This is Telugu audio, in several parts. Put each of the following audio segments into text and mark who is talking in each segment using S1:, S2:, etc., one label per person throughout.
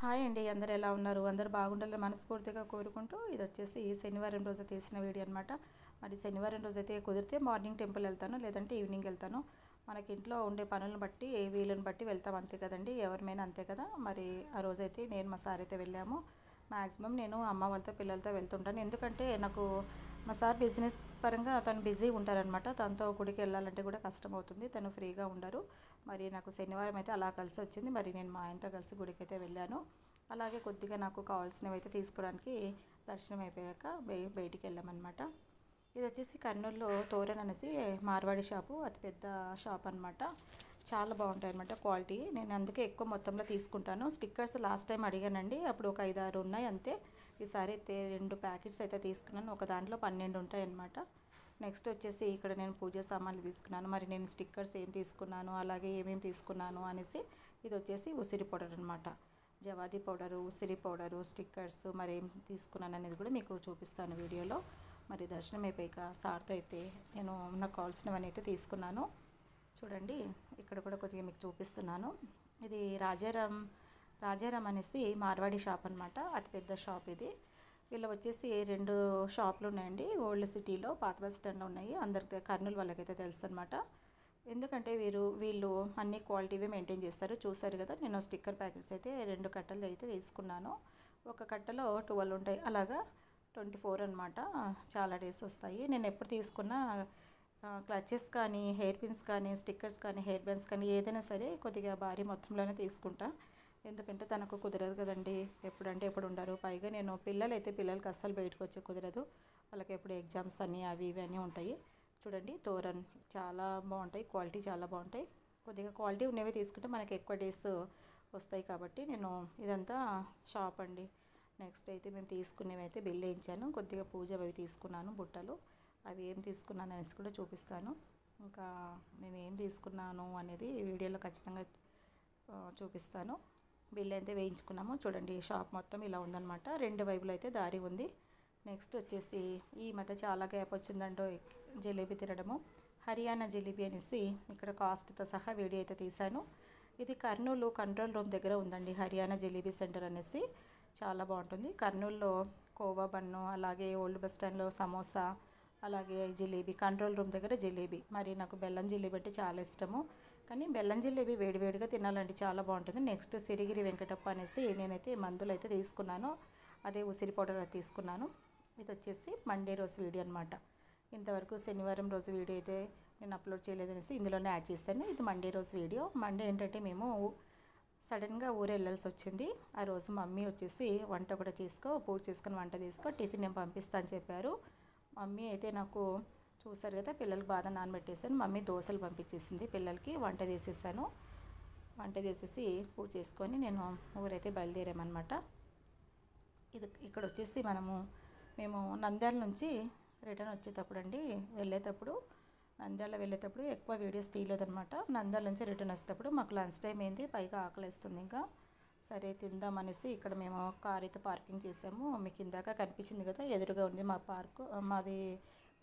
S1: హాయ్ అండి, అందరు ఎలా ఉన్నారు? అందరూ బాగుండాలని మనస్ఫూర్తిగా కోరుకుంటూ, ఇది వచ్చేసి శనివారం రోజు తీసిన వీడియో అనమాట. మరి శనివారం రోజు అయితే కుదిరితే మార్నింగ్ టెంపుల్ వెళ్తాను, లేదంటే ఈవినింగ్ వెళ్తాను. మనకి ఇంట్లో ఉండే పనులను బట్టి వీలుని బట్టి వెళ్తాం, అంతే కదండి, ఎవరిమైనా అంతే కదా. మరి ఆ రోజైతే నేను మా సార్ అయితే వెళ్ళాము. మ్యాక్సిమం నేను అమ్మ వాళ్ళతో పిల్లలతో వెళ్తుంటాను, ఎందుకంటే నాకు మా సార్ బిజినెస్ పరంగా తను బిజీ ఉంటారనమాట. తనతో గుడికి వెళ్ళాలంటే కూడా కష్టం అవుతుంది, తను ఫ్రీగా ఉండరు. మరి నాకు శనివారం అయితే అలా కలిసి వచ్చింది. మరి నేను మా ఆయనతో కలిసి గుడికి అయితే వెళ్ళాను. అలాగే కొద్దిగా నాకు కావాల్సినవి అయితే తీసుకోవడానికి దర్శనం అయిపోయాక బయటికి వెళ్ళామన్నమాట. ఇది వచ్చేసి కర్నూలులో తోరన్ అనేసి మార్వాడి షాపు, అతిపెద్ద షాప్ అనమాట. చాలా బాగుంటాయి అనమాట క్వాలిటీ. నేను అందుకే ఎక్కువ మొత్తంలో తీసుకుంటాను. స్టిక్కర్స్ లాస్ట్ టైం అడిగానండి, అప్పుడు ఒక 5-6 ఉన్నాయి అంతే. ఈసారి అయితే 2 ప్యాకెట్స్ అయితే తీసుకున్నాను, ఒక దాంట్లో 12 ఉంటాయి అన్నమాట. నెక్స్ట్ వచ్చేసి ఇక్కడ నేను పూజ సామాన్లు తీసుకున్నాను. మరి నేను స్టిక్కర్స్ ఏం తీసుకున్నాను, అలాగే ఏమేమి తీసుకున్నాను అనేసి, ఇది వచ్చేసి ఉసిరి పౌడర్ అనమాట. జవాది పౌడరు, ఉసిరి పౌడరు, స్టిక్కర్స్, మరి ఏం తీసుకున్నాను అనేది కూడా మీకు చూపిస్తాను వీడియోలో. మరి దర్శనం అయిపోయాక సార్తో అయితే నేను నాకు కావాల్సినవన్నీ అయితే తీసుకున్నాను. చూడండి, ఇక్కడ కూడా కొద్దిగా మీకు చూపిస్తున్నాను. ఇది రాజారాం అనేసి మార్వాడి షాప్ అనమాట, అతిపెద్ద షాప్ ఇది. వీళ్ళు వచ్చేసి 2 షాపులు ఉన్నాయండి ఓల్డ్ సిటీలో, పాత బస్ స్టాండ్లో ఉన్నాయి. అందరికి కర్నూలు వాళ్ళకైతే తెలుసు అనమాట. ఎందుకంటే వీళ్ళు అన్ని క్వాలిటీవే మెయింటైన్ చేస్తారు. చూసారు కదా, నేను స్టిక్కర్ ప్యాకెట్స్ అయితే 2 కట్టలు అయితే తీసుకున్నాను. ఒక కట్టలో 12 ఉంటాయి, అలాగా 24 అనమాట. చాలా డేస్ వస్తాయి. నేను ఎప్పుడు తీసుకున్నా క్లచెస్ కానీ, హెయిర్ పిన్స్ కానీ, స్టిక్కర్స్ కానీ, హెయిర్ బ్యాండ్స్ కానీ, ఏదైనా సరే కొద్దిగా భారీ మొత్తంలోనే తీసుకుంటా. ఎందుకంటే తనకు కుదరదు కదండి, ఎప్పుడంటే ఎప్పుడు ఉండరు. పైగా నేను పిల్లలకి అస్సలు బయటకు వచ్చే కుదరదు. వాళ్ళకి ఎప్పుడు ఎగ్జామ్స్ అని అవి ఇవి అని ఉంటాయి. చూడండి, తోరన్ చాలా బాగుంటాయి, క్వాలిటీ చాలా బాగుంటాయి. కొద్దిగా క్వాలిటీ ఉన్నవి తీసుకుంటే మనకి ఎక్కువ డేస్ వస్తాయి కాబట్టి నేను ఇదంతా షాప్ అండి. నెక్స్ట్ అయితే మేము తీసుకునేవి అయితే బిల్ వేయించాను. కొద్దిగా పూజ అవి తీసుకున్నాను, బుట్టలు. అవి ఏం తీసుకున్నాను అనేసి కూడా చూపిస్తాను. ఇంకా నేను ఏం తీసుకున్నాను అనేది వీడియోలో ఖచ్చితంగా చూపిస్తాను. బిల్ అయితే వేయించుకున్నాము. చూడండి, షాప్ మొత్తం ఇలా ఉందన్నమాట. 2 వైపులు అయితే దారి ఉంది. నెక్స్ట్ వచ్చేసి ఈ మధ్య చాలా గ్యాప్ వచ్చిందంటో జిలేబీ తినడము. హర్యానా జిలేబీ అనేసి ఇక్కడ కాస్ట్తో సహా వీడియో అయితే తీశాను. ఇది కర్నూలు కంట్రోల్ రూమ్ దగ్గర ఉందండి, హర్యానా జిలేబీ సెంటర్ అనేసి. చాలా బాగుంటుంది. కర్నూలులో కోవా బన్ను, అలాగే ఓల్డ్ బస్ స్టాండ్లో సమోసా, అలాగే జిలేబీ, కంట్రోల్ రూమ్ దగ్గర జిలేబీ. మరి నాకు బెల్లం జిలేబీ అంటే చాలా ఇష్టము, కానీ బెల్లం జిలేబీ వేడివేడిగా తినాలంటే చాలా బాగుంటుంది. నెక్స్ట్ సిరిగిరి వెంకటప్ప అనేసి నేనైతే మందులు అయితే తీసుకున్నాను, అదే ఉసిరి పౌడర్ అది తీసుకున్నాను. ఇది వచ్చేసి మండే రోజు వీడియో అనమాట. ఇంతవరకు శనివారం రోజు వీడియో అయితే నేను అప్లోడ్ చేయలేదనేసి ఇందులోనే యాడ్ చేశాను. ఇది మండే రోజు వీడియో. మండే ఏంటంటే మేము సడన్గా ఊరు వెళ్ళాల్సి వచ్చింది. ఆ రోజు మమ్మీ వచ్చేసి వంట కూడా చేసుకో, పూజ చేసుకొని వంట చేసుకో, టిఫిన్ నేను పంపిస్తా అని చెప్పారు. మమ్మీ అయితే నాకు చూసారు కదా, పిల్లలకి బాగా నానబెట్టేసాను. మమ్మీ దోశలు పంపించేసింది పిల్లలకి. వంట చేసేసి పూజ చేసుకొని నేను ఊరైతే బయలుదేరామన్నమాట. ఇక్కడ వచ్చేసి మేము నంద్యాల నుంచి రిటర్న్ వచ్చేటప్పుడు అండి, నంద్యాల వెళ్ళేటప్పుడు ఎక్కువ వీడియోస్ తీయలేదన్నమాట. నంద్యాల నుంచి రిటర్న్ వచ్చేటప్పుడు మాకు లంచ్ టైం అయింది, పైగా ఆకలిస్తుంది. ఇంకా సరే తిందామనేసి ఇక్కడ మేము కార్ అయితే పార్కింగ్ చేసాము. మీకు ఇందాక కనిపించింది కదా, ఎదురుగా ఉంది మాది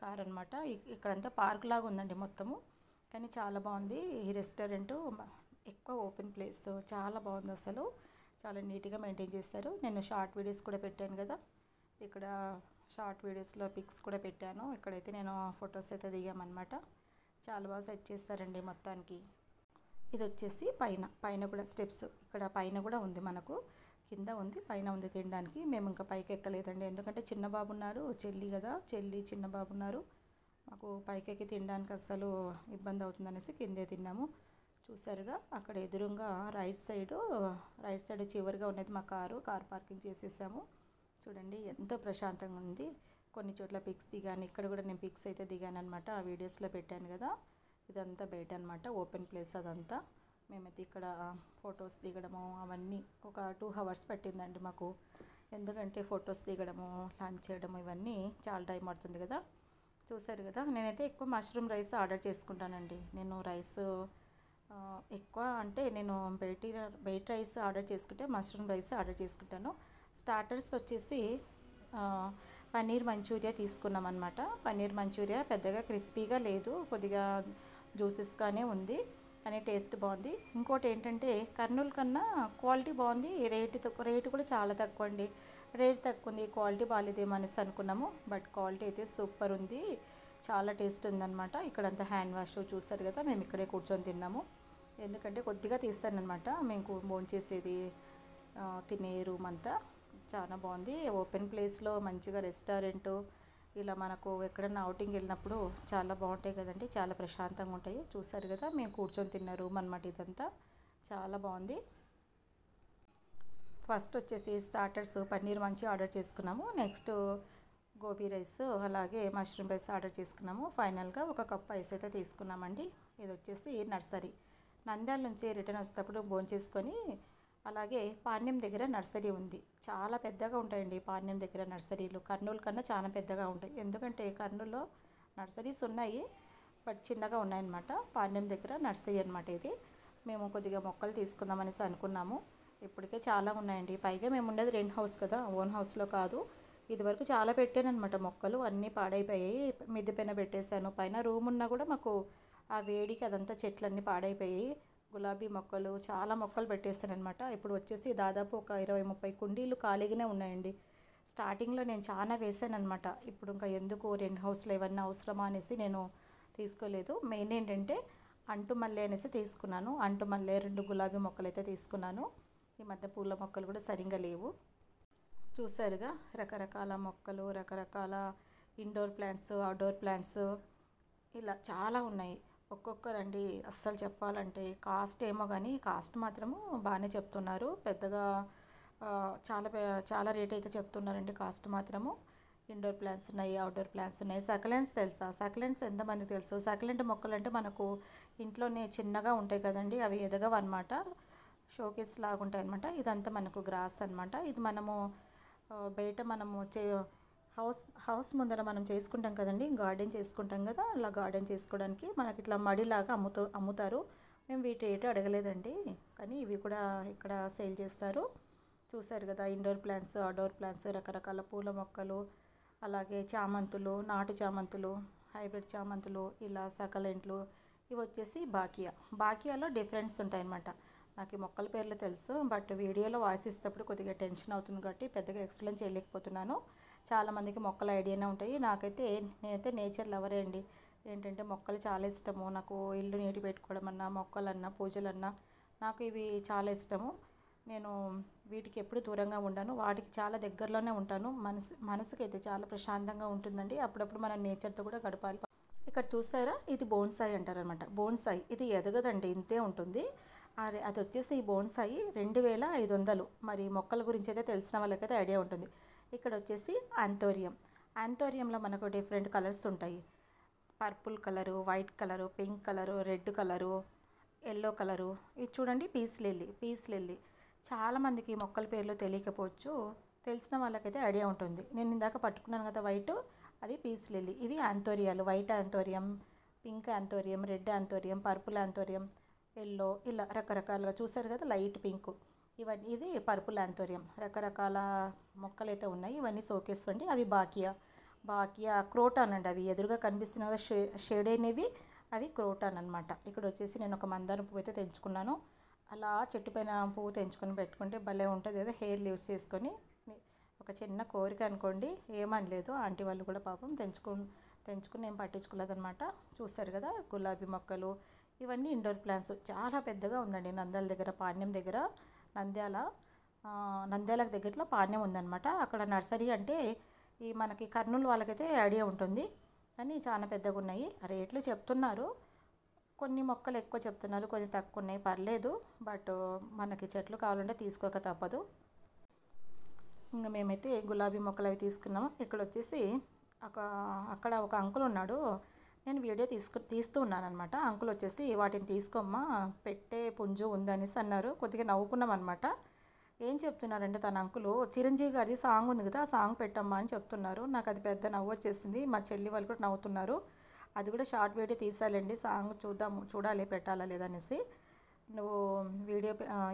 S1: కార్ అనమాట. ఇక్కడంతా పార్క్ లాగా ఉందండి మొత్తము, కానీ చాలా బాగుంది. ఈ రెస్టారెంటు ఎక్కువ ఓపెన్ ప్లేస్, చాలా బాగుంది అసలు. చాలా నీట్గా మెయింటైన్ చేస్తారు. నేను షార్ట్ వీడియోస్ కూడా పెట్టాను కదా, ఇక్కడ షార్ట్ వీడియోస్లో పిక్స్ కూడా పెట్టాను. ఇక్కడైతే నేను ఫొటోస్ అయితే దిగామన్నమాట. చాలా బాగా సెట్ చేస్తారండి మొత్తానికి. ఇది వచ్చేసి పైన కూడా స్టెప్స్, ఇక్కడ పైన కూడా ఉంది, మనకు కింద ఉంది, పైన ఉంది తినడానికి. మేము ఇంకా పైకి ఎక్కలేదండి, ఎందుకంటే చిన్న బాబు ఉన్నారు, చిన్న బాబు ఉన్నారు. మాకు పైకెక్కి తినడానికి అస్సలు ఇబ్బంది అవుతుందనేసి కిందే తిన్నాము. చూసారుగా, అక్కడ ఎదురుగా రైట్ సైడ్ చివరిగా ఉన్నది మా కార్ పార్కింగ్ చేసేసాము. చూడండి, ఎంతో ప్రశాంతంగా ఉంది. కొన్ని చోట్ల పిక్స్ దిగాను, ఇక్కడ కూడా నేను పిక్స్ అయితే దిగాను అనమాట. ఆ వీడియోస్లో పెట్టాను కదా. ఇదంతా బయట అనమాట, ఓపెన్ ప్లేస్ అదంతా. మేమైతే ఇక్కడ ఫొటోస్ దిగడము అవన్నీ ఒక 2 hours పట్టిందండి మాకు. ఎందుకంటే ఫొటోస్ దిగడము, లంచ్ చేయడము ఇవన్నీ చాలా టైం పడుతుంది కదా. చూసారు కదా, నేనైతే ఎక్కువ మష్రూమ్ రైస్ ఆర్డర్ చేసుకుంటానండి. నేను రైస్ ఎక్కువ అంటే నేను బయట రైస్ ఆర్డర్ చేసుకుంటే మష్రూమ్ రైస్ ఆర్డర్ చేసుకుంటాను. స్టార్టర్స్ వచ్చేసి పన్నీర్ మంచూరియా తీసుకున్నాం అనమాట. పన్నీర్ మంచూరియా పెద్దగా క్రిస్పీగా లేదు, కొద్దిగా జ్యూసెస్గానే ఉంది. కానీ టేస్ట్ బాగుంది. ఇంకోటి ఏంటంటే కర్నూలు కన్నా క్వాలిటీ బాగుంది, రేటు కూడా చాలా తక్కువ అండి. రేట్ తక్కువ ఉంది, క్వాలిటీ బాగాలేదేమో అనేసి అనుకున్నాము. బట్ క్వాలిటీ అయితే సూపర్ ఉంది, చాలా టేస్ట్ ఉందన్నమాట. ఇక్కడంతా హ్యాండ్ వాష్ చూస్తారు కదా, మేము ఇక్కడే కూర్చొని తిన్నాము. ఎందుకంటే కొద్దిగా తీస్తానమాట మేము భోంచేసేది తినే రూమ్ అంతా. చాలా బాగుంది, ఓపెన్ ప్లేస్లో మంచిగా రెస్టారెంటు. ఇలా మనకు ఎక్కడన్నా అవుటింగ్ వెళ్ళినప్పుడు చాలా బాగుంటాయి కదండి, చాలా ప్రశాంతంగా ఉంటాయి. చూసారు కదా, మేము కూర్చొని తిన్న రూమ్ అనమాట ఇదంతా. చాలా బాగుంది. ఫస్ట్ వచ్చేసి స్టార్టర్స్ పన్నీర్ మంచి ఆర్డర్ చేసుకున్నాము. నెక్స్ట్ గోబీ రైస్ అలాగే మష్రూమ్ రైస్ ఆర్డర్ చేసుకున్నాము. ఫైనల్గా ఒక కప్ ఐస్ అయితే తీసుకున్నామండి. ఇది వచ్చేసి నర్సరీ, నంద్యాల నుంచి రిటర్న్ వచ్చేటప్పుడు భోంచేసుకొని అలాగే పాణ్యం దగ్గర నర్సరీ ఉంది. చాలా పెద్దగా ఉంటాయండి పాణ్యం దగ్గర నర్సరీలు, కర్నూలు కన్నా చాలా పెద్దగా ఉంటాయి. ఎందుకంటే కర్నూలులో నర్సరీస్ ఉన్నాయి, బట్ చిన్నగా ఉన్నాయన్నమాట. పాణ్యం దగ్గర నర్సరీ అనమాట ఇది. మేము కొద్దిగా మొక్కలు తీసుకుందామనేసి అనుకున్నాము. ఇప్పటికే చాలా ఉన్నాయండి. పైగా మేము ఉండేది రెంట్ హౌస్ కదా, ఓన్ హౌస్లో కాదు. ఇదివరకు చాలా పెట్టానమాట మొక్కలు, అన్నీ పాడైపోయాయి. మిద్దె పైన పెట్టేశాను. పైన రూమ్ ఉన్నా కూడా మాకు ఆ వేడికి అదంతా చెట్లన్నీ పాడైపోయాయి. గులాబీ మొక్కలు చాలా మొక్కలు పెట్టేశానమాట. ఇప్పుడు వచ్చేసి దాదాపు ఒక 20-30 కుండీలు ఖాళీగానే ఉన్నాయండి. స్టార్టింగ్లో నేను చాలా వేసానమాట. ఇప్పుడు ఇంకా ఎందుకు రెంట్ హౌస్లో ఇవన్నీ అవసరమా అనేసి నేను తీసుకోలేదు. మెయిన్ ఏంటంటే అంటు మల్లె అనేసి తీసుకున్నాను. అంటు మల్లె 2 గులాబీ మొక్కలు అయితే తీసుకున్నాను. ఈ మధ్య పూల మొక్కలు కూడా సరిగ్గా లేవు. చూసారుగా రకరకాల మొక్కలు, రకరకాల ఇండోర్ ప్లాంట్స్, అవుట్డోర్ ప్లాంట్స్ ఇలా చాలా ఉన్నాయి. ఒక్కొక్కరండి అస్సలు చెప్పాలంటే కాస్ట్ ఏమో కానీ కాస్ట్ మాత్రము బాగానే చెప్తున్నారు. పెద్దగా చాలా రేట్ అయితే చెప్తున్నారండి కాస్ట్ మాత్రము. ఇండోర్ ప్లాంట్స్ ఉన్నాయి, అవుట్డోర్ ప్లాంట్స్ ఉన్నాయి. సకలెంట్స్ తెలుసా? సకలెంట్స్ ఎంతమంది తెలుసు? సకలెంట్ మొక్కలు అంటే మనకు ఇంట్లోనే చిన్నగా ఉంటాయి కదండి, అవి ఎదగవన్నమాట. షోకేస్ లాగా ఉంటాయి అనమాట. ఇదంతా మనకు గ్రాస్ అనమాట. ఇది మనము బయట మనము హౌస్ ముందర మనం చేసుకుంటాం కదండి, గార్డెన్ చేసుకుంటాం కదా, అలా గార్డెన్ చేసుకోవడానికి మనకి ఇట్లా మడిలాగా అమ్ముతారు. మేము వీటి రేటు అడగలేదండి, కానీ ఇవి కూడా ఇక్కడ సేల్ చేస్తారు. చూసారు కదా, ఇండోర్ ప్లాంట్స్, అవుట్డోర్ ప్లాంట్స్, రకరకాల పూల మొక్కలు, అలాగే చామంతులు, నాటు చామంతులు, హైబ్రిడ్ చామంతులు, ఇలా సకలెంట్లు. ఇవి వచ్చేసి బాకియాలో డిఫరెన్స్ ఉంటాయన్నమాట. నాకు ఈ మొక్కల పేర్లు తెలుసు, బట్ వీడియోలో వాయిస్ ఇచ్చేటప్పుడు కొద్దిగా టెన్షన్ అవుతుంది కాబట్టి పెద్దగా ఎక్స్ప్లెయిన్ చేయలేకపోతున్నాను. చాలామందికి మొక్కల ఐడియానే ఉంటాయి. నేనైతే నేచర్ లవరే అండి. ఏంటంటే మొక్కలు చాలా ఇష్టము నాకు. ఇల్లు నీటి పెట్టుకోవడం అన్నా, మొక్కలన్నా, పూజలన్నా నాకు ఇవి చాలా ఇష్టము. నేను వీటికి ఎప్పుడు దూరంగా ఉండను, వాటికి చాలా దగ్గరలోనే ఉంటాను. మనసుకైతే చాలా ప్రశాంతంగా ఉంటుందండి. అప్పుడప్పుడు మనం నేచర్తో కూడా గడపాలి. ఇక్కడ చూసారా, ఇది బోన్సాయి అంటారనమాట. బోన్సాయి ఇది ఎదగదండి, ఇంతే ఉంటుంది. అది వచ్చేసి ఈ బోన్సాయి 2500. మరి మొక్కల గురించి అయితే తెలిసిన వాళ్ళకైతే ఐడియా ఉంటుంది. ఇక్కడ వచ్చేసి ఆంథోరియంలో మనకు డిఫరెంట్ కలర్స్ ఉంటాయి. Purple colour, white colour, pink colour, red colour, yellow colour. ఇది చూడండి పీస్ లిల్లీ. చాలామందికి మొక్కల పేర్లు తెలియకపోవచ్చు, తెలిసిన వాళ్ళకైతే ఐడియా ఉంటుంది. నేను ఇందాక పట్టుకున్నాను కదా వైట్, అది పీస్ లిల్లీ. ఇవి ఆంథోరియాలు, white anthurium, pink anthurium, red anthurium, purple anthurium, yellow, ఇలా రకరకాలుగా చూసారు కదా, లైట్ పింక్. ఇది పర్పుల్ ఆంథోరియం. రకరకాల మొక్కలైతే ఉన్నాయి. ఇవన్నీ షోకేస్ అండి. అవి బాకియా క్రోటాన్ అండి. అవి ఎదురుగా కనిపిస్తున్న కదా షేడ్ అయినవి, అవి క్రోటాన్ అనమాట. ఇక్కడ వచ్చేసి నేను ఒక మందారం పువ్వు అయితే తెంచుకున్నాను. అలా చెట్టు పైన పువ్వు తెంచుకొని పెట్టుకుంటే భలే ఉంటుంది కదా, హెయిర్ లీవ్స్ చేసుకొని. ఒక చిన్న కోరిక అనుకోండి, ఏమనలేదు. ఆంటీ వాళ్ళు కూడా పాపం తెంచుకుని ఏం పట్టించుకోలేదన్నమాట. చూస్తారు కదా, గులాబీ మొక్కలు. ఇవన్నీ ఇండోర్ ప్లాంట్స్. చాలా పెద్దగా ఉందండి నంద్యాల దగ్గర, పాణ్యం దగ్గర. నంద్యాలకు దగ్గరలో పాణ్యం ఉందన్నమాట. అక్కడ నర్సరీ అంటే ఈ మనకి కర్నూలు వాళ్ళకైతే ఐడియా ఉంటుంది, కానీ చాలా పెద్దగా ఉన్నాయి. రేట్లు చెప్తున్నారు, కొన్ని మొక్కలు ఎక్కువ చెప్తున్నారు, కొన్ని తక్కువ ఉన్నాయి. పర్లేదు, బట్ మనకి చెట్లు కావాలంటే తీసుకోక తప్పదు. ఇంకా మేమైతే గులాబీ మొక్కలు అవి తీసుకున్నాము. ఇక్కడ వచ్చేసి అక్కడ ఒక అంకుల్ ఉన్నాడు. నేను వీడియో తీస్తూ ఉన్నాను అనమాట. అంకుల్ వచ్చేసి వాటిని తీసుకోమ్మా, పెట్టే పుంజు ఉందనేసి అన్నారు. కొద్దిగా నవ్వుకున్నాం అనమాట. ఏం చెప్తున్నారంటే తన అంకులు, చిరంజీవి గారిది సాంగ్ ఉంది కదా, ఆ సాంగ్ పెట్టమ్మా అని చెప్తున్నారు. నాకు అది పెద్ద నవ్వు వచ్చేసింది. మా చెల్లి వాళ్ళు కూడా నవ్వుతున్నారు. అది కూడా షార్ట్ వీడియో తీసాలండి, సాంగ్ చూడాలి పెట్టాలా లేదనేసి. నువ్వు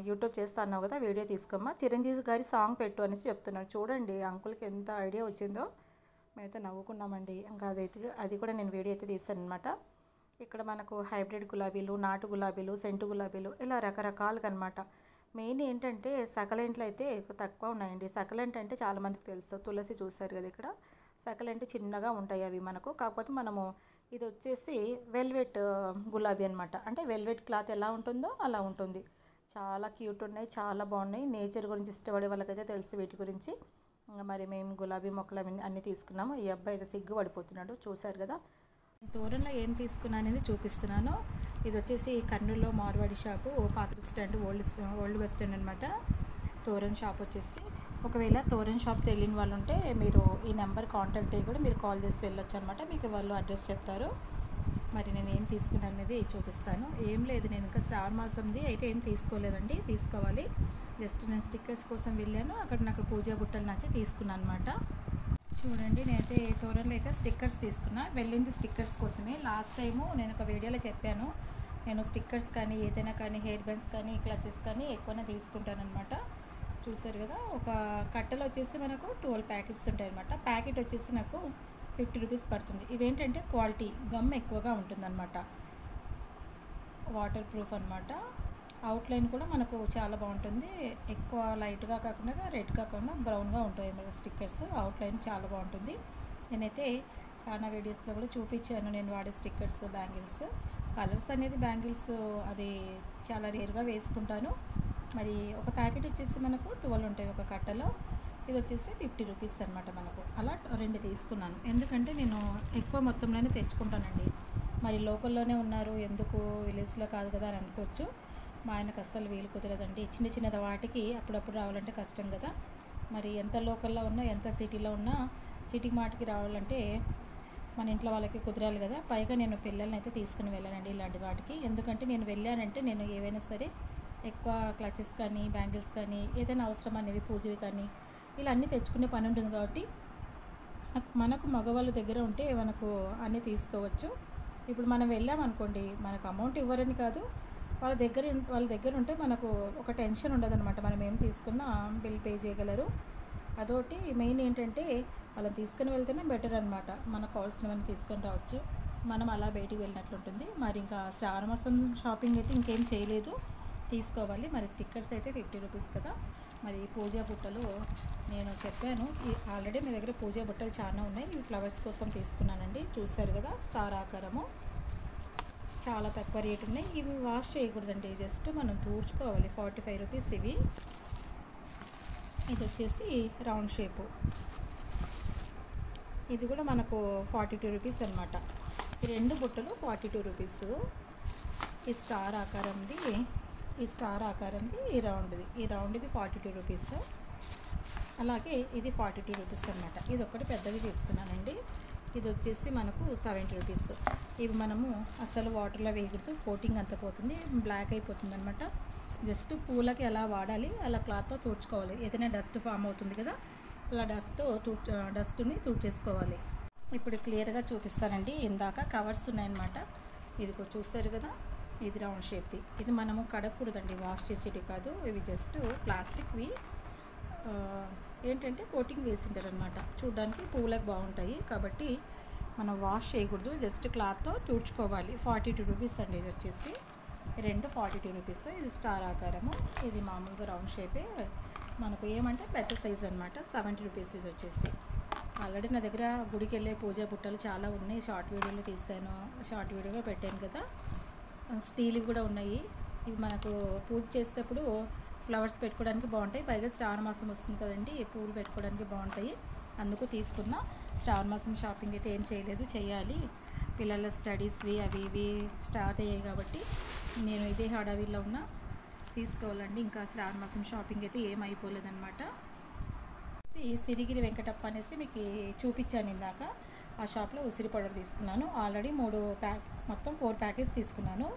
S1: యూట్యూబ్ చేస్తా అన్నావు కదా, వీడియో తీసుకోమ్మా, చిరంజీవి గారి సాంగ్ పెట్టు అనేసి చెప్తున్నాను. చూడండి అంకుల్కి ఎంత ఐడియా వచ్చిందో. మేమైతే నవ్వుకున్నామండి. ఇంకా అది కూడా నేను వీడియో అయితే తీసాను అనమాట. ఇక్కడ మనకు హైబ్రిడ్ గులాబీలు, నాటు గులాబీలు, సెంటు గులాబీలు ఇలా రకరకాలుగా అనమాట. మెయిన్ ఏంటంటే సకలెంట్లు అయితే తక్కువ ఉన్నాయండి. సకలెంట్ అంటే చాలామందికి తెలుసు. తులసి చూసారు కదా ఇక్కడ. సకలెంట్ చిన్నగా ఉంటాయి అవి మనకు. కాకపోతే మనము ఇది వచ్చేసి వెల్వెట్ గులాబీ అనమాట. అంటే వెల్వెట్ క్లాత్ ఎలా ఉంటుందో అలా ఉంటుంది. చాలా క్యూట్ ఉన్నాయి, చాలా బాగున్నాయి. నేచర్ గురించి ఇష్టపడే వాళ్ళకైతే తెలుసు వీటి గురించి. మరి మేము గులాబీ మొక్కలు అన్నీ తీసుకున్నాము. ఈ అబ్బాయి అయితే సిగ్గు పడిపోతున్నాడు, చూసారు కదా. తోరణలో ఏం తీసుకున్నాను అనేది చూపిస్తున్నాను. ఇది వచ్చేసి కర్నూలులో మార్వాడి షాపు, పాత స్టాండ్, ఓల్డ్ బస్ స్టాండ్ అనమాట. తోరణ్ షాప్ వచ్చేసి, ఒకవేళ తోరణ్ షాప్ తెలియని వాళ్ళు ఉంటే మీరు ఈ నెంబర్ కాంటాక్ట్ అయ్యి కూడా మీరు కాల్ చేసి వెళ్ళొచ్చు అనమాట. మీకు వాళ్ళు అడ్రస్ చెప్తారు. మరి నేను ఏం తీసుకున్నాను అనేది చూపిస్తాను. ఏం లేదు, నేను ఇంకా శ్రావణ మాసంది అయితే ఏం తీసుకోలేదండి, తీసుకోవాలి. జస్ట్ నేను స్టిక్కర్స్ కోసం వెళ్ళాను. అక్కడ నాకు పూజా బుట్టలు నచ్చి తీసుకున్నాను అనమాట. చూడండి, నేనైతే తోరణలో అయితే స్టిక్కర్స్ తీసుకున్నా. వెళ్ళింది స్టిక్కర్స్ కోసమే. లాస్ట్ టైము నేను ఒక వీడియోలో చెప్పాను, నేను స్టిక్కర్స్ కానీ ఏదైనా కానీ హెయిర్ బ్యాండ్స్ కానీ క్లచెస్ కానీ ఎక్కువనే తీసుకుంటాను అనమాట. చూసారు కదా, ఒక కట్టలో వచ్చేసి మనకు 12 ప్యాకెట్స్ ఉంటాయి అనమాట. ప్యాకెట్ వచ్చేసి నాకు 50 రూపీస్ పడుతుంది. ఇవేంటంటే క్వాలిటీ గమ్ ఎక్కువగా ఉంటుందన్నమాట. వాటర్ ప్రూఫ్ అనమాట. అవుట్లైన్ కూడా మనకు చాలా బాగుంటుంది. ఎక్కువ లైట్గా కాకుండా రెడ్ కాకుండా బ్రౌన్గా ఉంటాయి మన స్టిక్కర్స్. అవుట్లైన్ చాలా బాగుంటుంది. నేనైతే చాలా వీడియోస్లో కూడా చూపించాను నేను వాడే స్టిక్కర్స్, బ్యాంగిల్స్. కలర్స్ అనేది బ్యాంగిల్స్ అది చాలా రేర్గా వేసుకుంటాను. మరి ఒక ప్యాకెట్ వచ్చేసి మనకు 12 ఉంటాయి ఒక కట్టలో. ఇది వచ్చేసి 50 రూపీస్ అనమాట మనకు. అలా 2 తీసుకున్నాను. ఎందుకంటే నేను ఎక్కువ మొత్తంలోనే తెచ్చుకుంటానండి. మరి లోకల్లోనే ఉన్నారు, ఎందుకు విలేజ్లో కాదు కదా అని అనుకోవచ్చు. మా ఆయనకు అస్సలు వీలు కుదరదండి. చిన్న వాటికి అప్పుడప్పుడు రావాలంటే కష్టం కదా. మరి ఎంత లోకల్లో ఉన్నా, ఎంత సిటీలో ఉన్నా, సిటీ మాటికి రావాలంటే మన ఇంట్లో వాళ్ళకి కుదరాలి కదా. పైగా నేను పిల్లల్ని అయితే తీసుకుని వెళ్ళానండి ఇలాంటి వాటికి. ఎందుకంటే నేను వెళ్ళానంటే నేను ఏవైనా సరే ఎక్కువ క్లచెస్ కానీ బ్యాంగిల్స్ కానీ ఏదైనా అవసరం అనేవి పూజవి కానీ ఇలా అన్నీ తెచ్చుకునే పని ఉంటుంది. కాబట్టి మనకు మగవాళ్ళ దగ్గర ఉంటే మనకు అన్నీ తీసుకోవచ్చు. ఇప్పుడు మనం వెళ్ళామనుకోండి, మనకు అమౌంట్ ఇవ్వరని కాదు, వాళ్ళ దగ్గర ఉంటే మనకు ఒక టెన్షన్ ఉండదన్నమాట. మనం ఏం తీసుకున్నా బిల్ పే చేయగలరు. అదొకటి మెయిన్ ఏంటంటే వాళ్ళని తీసుకుని వెళ్తేనే బెటర్ అనమాట. మనకు కావాల్సినవన్నీ తీసుకొని రావచ్చు. మనం అలా బయటికి వెళ్ళినట్లుంటుంది. మరి ఇంకా శ్రావణ మాసం షాపింగ్ అయితే ఇంకేం చేయలేదు, తీసుకోవాలి. మరి స్టిక్కర్స్ అయితే 50 రూపీస్ కదా. మరి పూజా బుట్టలు నేను చెప్పాను ఆల్రెడీ, మీ దగ్గర పూజా బుట్టలు చాలా ఉన్నాయి. ఇవి ఫ్లవర్స్ కోసం తీసుకున్నానండి. చూసారు కదా, స్టార్ ఆకారము, చాలా తక్కువ రేటు ఉన్నాయి. ఇవి వాష్ చేయకూడదండి, జస్ట్ మనం తూడ్చుకోవాలి. 45 రూపీస్ ఇవి. ఇది వచ్చేసి రౌండ్ షేపు, ఇది కూడా మనకు 42 రూపీస్ అనమాట. ఈ 2 బుట్టలు 42 రూపీస్. ఈ స్టార్ ఆకారంది, ఈ రౌండ్ది 42 రూపీస్. అలాగే ఇది 42 రూపీస్ అనమాట. ఇది ఒక్కటి పెద్దది తీసుకున్నానండి. ఇది వచ్చేసి మనకు 70 రూపీస్. ఇవి మనము అసలు వాటర్లో వేయకూడదు, కోటింగ్ అంత పోతుంది, బ్లాక్ అయిపోతుంది అనమాట. జస్ట్ పూలకి ఎలా వాడాలి అలా క్లాత్తో తుడుచుకోవాలి. ఏదైనా డస్ట్ ఫామ్ అవుతుంది కదా, అలా డస్ట్ని తుడిచేసుకోవాలి. ఇప్పుడు క్లియర్గా చూపిస్తానండి. ఇందాక కవర్స్ ఉన్నాయన్నమాట. ఇది చూస్తారు కదా, ఇది రౌండ్ షేప్ది. ఇది మనము కడగకూడదండి, వాష్ చేసేటి కాదు. ఇవి జస్ట్ ప్లాస్టిక్వి, ఏంటంటే కోటింగ్ వేసింటారు అనమాట. చూడడానికి పూలకు బాగుంటాయి కాబట్టి మనం వాష్ చేయకూడదు, జస్ట్ క్లాత్తో తుడుచుకోవాలి. 42 రూపీస్ అండి. ఇది వచ్చేసి 2 42 రూపీస్. ఇది స్టార్ ఆకారము, ఇది మామూలుగా రౌండ్ షేపే. మనకు ఏమంటే పెద్ద సైజ్ అనమాట. 70 రూపీస్ ఇది వచ్చేసి. ఆల్రెడీ నా దగ్గర గుడికి వెళ్ళే పూజా బుట్టలు చాలా ఉన్నాయి. షార్ట్ వీడియోలో తీసాను, షార్ట్ వీడియోలో పెట్టాను కదా. స్టీల్వి కూడా ఉన్నాయి. ఇవి మనకు పూజ చేసేటప్పుడు ఫ్లవర్స్ పెట్టుకోవడానికి బాగుంటాయి. పైగా శ్రావణ మాసం వస్తుంది కదండి, పూలు పెట్టుకోవడానికి బాగుంటాయి. అందుకు తీసుకున్న. శ్రావణ మాసం షాపింగ్ అయితే ఏం చేయలేదు, చేయాలి. పిల్లల స్టడీస్వి అవి ఇవి స్టార్ట్ అయ్యాయి కాబట్టి నేను ఇదే హడావిల్లో ఉన్నా, తీసుకోవాలండి. ఇంకా శ్రావణ మాసం షాపింగ్ అయితే ఏం అయిపోలేదన్నమాట. సిరిగిరి వెంకటప్ప అనేసి మీకు చూపించాను ఇందాక. ఆ షాప్లో ఉసిరి పౌడర్ తీసుకున్నాను. ఆల్రెడీ మొత్తం 4 ప్యాకెట్స్ తీసుకున్నాను.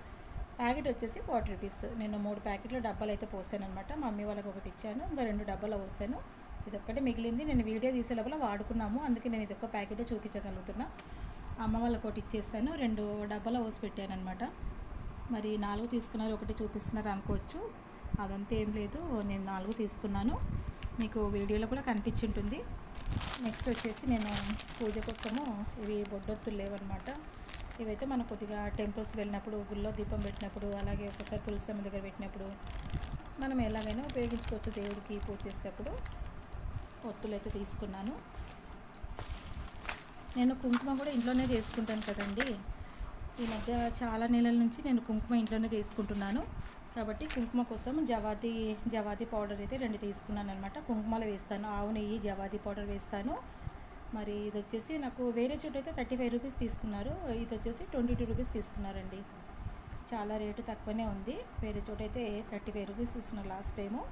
S1: ప్యాకెట్ వచ్చేసి 40 రూపీస్. నేను 3 ప్యాకెట్లు డబ్బాలు అయితే పోసాను అనమాట. మా మమ్మీ వాళ్ళకి ఒకటి ఇచ్చాను, ఇంకా 2 డబ్బాలు పోసాను. ఇది ఒక్కటే మిగిలింది. నేను వీడియో తీసే లోపల వాడుకున్నాము, అందుకే నేను ఇది ఒక్క ప్యాకెటే చూపించగలుగుతున్నా. అమ్మ వాళ్ళకి ఒకటి ఇచ్చేస్తాను, 2 డబ్బాలు పోసి పెట్టాను అనమాట. మరి 4 తీసుకున్నారు, ఒకటి చూపిస్తున్నారు అనుకోవచ్చు. అదంతా ఏం లేదు, నేను 4 తీసుకున్నాను. మీకు వీడియోలో కూడా కనిపించి ఉంటుంది. నెక్స్ట్ వచ్చేసి నేను పూజ కోసము ఇవి బొడ్డొత్తులు లేవన్నమాట. ఇవైతే మనం కొద్దిగా టెంపుల్స్ వెళ్ళినప్పుడు, గుళ్ళో దీపం పెట్టినప్పుడు, అలాగే ఒకసారి తులసమ్మ దగ్గర పెట్టినప్పుడు మనం ఎలాగైనా ఉపయోగించుకోవచ్చు. దేవుడికి పూజ చేసేటప్పుడు ఒత్తులు అయితే తీసుకున్నాను. నేను కుంకుమ కూడా ఇంట్లోనే చేసుకుంటాను కదండి. ఈ మధ్య చాలా నెలల నుంచి నేను కుంకుమ ఇంట్లోనే చేసుకుంటున్నాను. కాబట్టి కుంకుమ కోసం జవాది పౌడర్ అయితే 2 తీసుకున్నాను అనమాట. కుంకుమలో వేస్తాను, ఆవు నెయ్యి, జవాది పౌడర్ వేస్తాను. మరి ఇది వచ్చేసి నాకు వేరే చోట అయితే 35 రూపీస్ తీసుకున్నారు, ఇది వచ్చేసి 22 రూపీస్ తీసుకున్నారండి. చాలా రేటు తక్కువనే ఉంది. వేరే చోట అయితే 35 రూపీస్ తీసుకున్నారు లాస్ట్ టైము.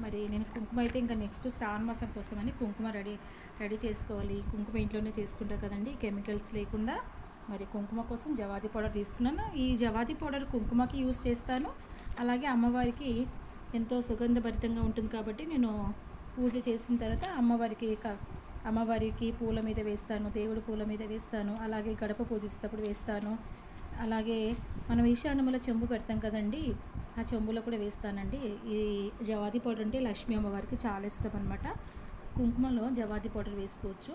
S1: మరి నేను కుంకుమ అయితే ఇంకా నెక్స్ట్ శ్రావణ మాసం కోసమని కుంకుమ రెడీ చేసుకోవాలి. కుంకుమ ఇంట్లోనే చేసుకుంటా కదండి, కెమికల్స్ లేకుండా. మరి కుంకుమ కోసం జవాది పౌడర్ తీసుకున్నాను. ఈ జవాది పౌడర్ కుంకుమకి యూస్ చేస్తాను, అలాగే అమ్మవారికి ఎంతో సుగంధభరితంగా ఉంటుంది కాబట్టి నేను పూజ చేసిన తర్వాత అమ్మవారికి పూల మీద వేస్తాను, దేవుడి పూల మీద వేస్తాను, అలాగే గడప పూజిస్తప్పుడు వేస్తాను. అలాగే మనం ఈశాన్యముల చెంబు పెడతాం కదండి, ఆ చెంబులో కూడా వేస్తానండి. ఈ జవాది పౌడర్ అంటే లక్ష్మీ అమ్మవారికి చాలా ఇష్టం అనమాట. కుంకుమలో జవాది పౌడర్ వేసుకోవచ్చు.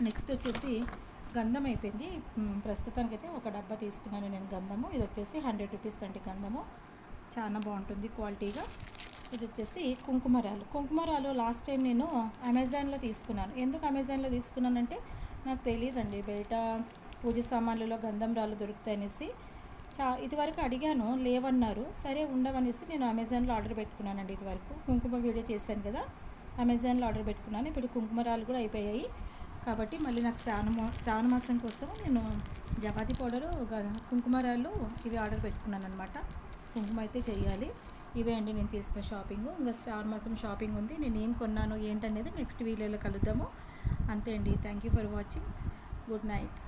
S1: నెక్స్ట్ వచ్చేసి గంధం అయిపోయింది. ప్రస్తుతానికి అయితే ఒక డబ్బా తీసుకున్నాను నేను గంధము. ఇది వచ్చేసి 100 రూపీస్ అండి గంధము, చాలా బాగుంటుంది క్వాలిటీగా. ఇది వచ్చేసి కుంకుమరాలు లాస్ట్ టైం నేను అమెజాన్లో తీసుకున్నాను. ఎందుకు అమెజాన్లో తీసుకున్నానంటే నాకు తెలియదండి బయట పూజ సామాన్లలో గంధం రాళ్ళు దొరుకుతాయనేసి. ఇదివరకు అడిగాను, లేవన్నారు. సరే ఉండవనేసి నేను అమెజాన్లో ఆర్డర్ పెట్టుకున్నానండి. ఇదివరకు కుంకుమ వీడియో చేశాను కదా, అమెజాన్లో ఆర్డర్ పెట్టుకున్నాను. ఇప్పుడు కుంకుమరాలు కూడా అయిపోయాయి కాబట్టి మళ్ళీ నాకు శ్రావణ మాసం కోసం నేను జవాది పౌడరు, కుంకుమరాలు ఇవి ఆర్డర్ పెట్టుకున్నాను అనమాట. కుంకుమ అయితే చెయ్యాలి. ఇవే అండి నేను చేసిన షాపింగ్. ఇంకా శ్రావణ మాసం షాపింగ్ ఉంది. నేను ఏం కొన్నాను ఏంటనేది నెక్స్ట్ వీడియోలో కలుద్దాము. అంతే అండి. Thank you for watching. Good night.